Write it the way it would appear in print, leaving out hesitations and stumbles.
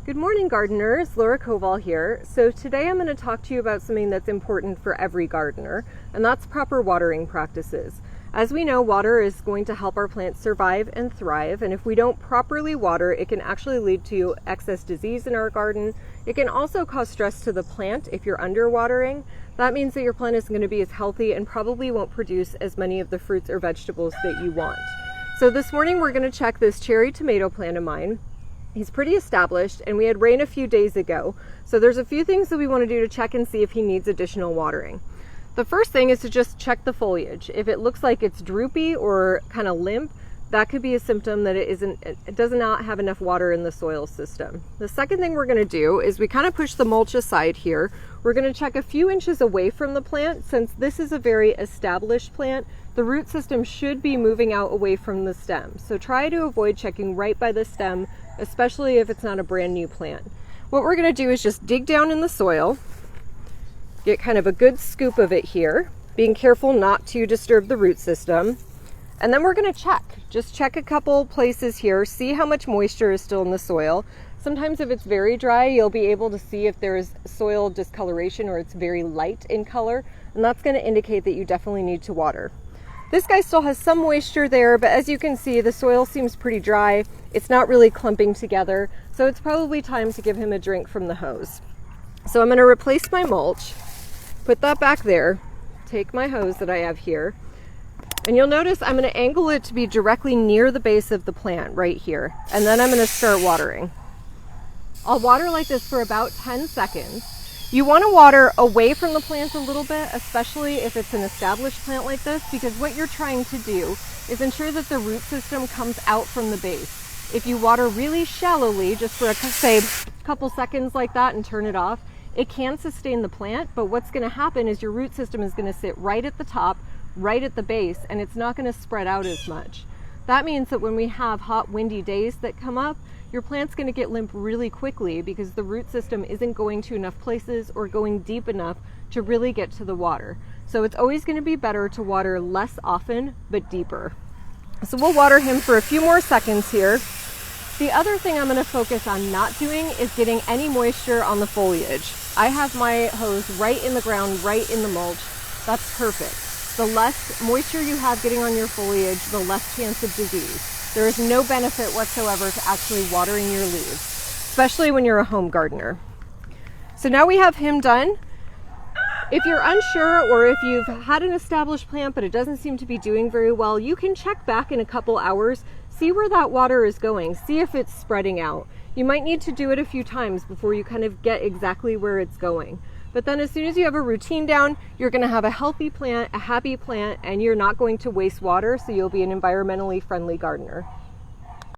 Good morning, gardeners. Laura Koval here. So today I'm going to talk to you about something that's important for every gardener, and that's proper watering practices. As we know, water is going to help our plants survive and thrive, and if we don't properly water, it can actually lead to excess disease in our garden. It can also cause stress to the plant if you're underwatering. That means that your plant isn't going to be as healthy and probably won't produce as many of the fruits or vegetables that you want. So this morning we're going to check this cherry tomato plant of mine. He's pretty established, and we had rain a few days ago, so there's a few things that we want to do to check and see if he needs additional watering. The first thing is to just check the foliage. If it looks like it's droopy or kind of limp, that could be a symptom that it does not have enough water in the soil system. The second thing we're going to do is we kind of push the mulch aside here. We're going to check a few inches away from the plant. Since this is a very established plant, the root system should be moving out away from the stem. So try to avoid checking right by the stem, especially if it's not a brand new plant. What we're going to do is just dig down in the soil, get kind of a good scoop of it here, being careful not to disturb the root system. And then we're going to just check a couple places here, see how much moisture is still in the soil. Sometimes if it's very dry, you'll be able to see if there is soil discoloration or it's very light in color, and that's going to indicate that you definitely need to water. This guy still has some moisture there, but as you can see, the soil seems pretty dry. It's not really clumping together, so it's probably time to give him a drink from the hose. So I'm going to replace my mulch, put that back there, take my hose that I have here, and you'll notice I'm going to angle it to be directly near the base of the plant right here, and then I'm going to start watering. I'll water like this for about 10 seconds. You want to water away from the plant a little bit, especially if it's an established plant like this, because what you're trying to do is ensure that the root system comes out from the base. If you water really shallowly, just for a couple seconds like that and turn it off, it can sustain the plant, but what's going to happen is your root system is going to sit right at the top, right at the base, and it's not going to spread out as much. That means that when we have hot, windy days that come up, your plant's going to get limp really quickly because the root system isn't going to enough places or going deep enough to really get to the water. So it's always going to be better to water less often but deeper. So we'll water him for a few more seconds here. The other thing I'm going to focus on not doing is getting any moisture on the foliage. I have my hose right in the ground, right in the mulch. That's perfect. The less moisture you have getting on your foliage, the less chance of disease. There is no benefit whatsoever to actually watering your leaves, especially when you're a home gardener. So now we have him done. If you're unsure or if you've had an established plant but it doesn't seem to be doing very well, you can check back in a couple hours, see where that water is going, see if it's spreading out. You might need to do it a few times before you kind of get exactly where it's going. But then as soon as you have a routine down, you're going to have a healthy plant, a happy plant, and you're not going to waste water, so you'll be an environmentally friendly gardener.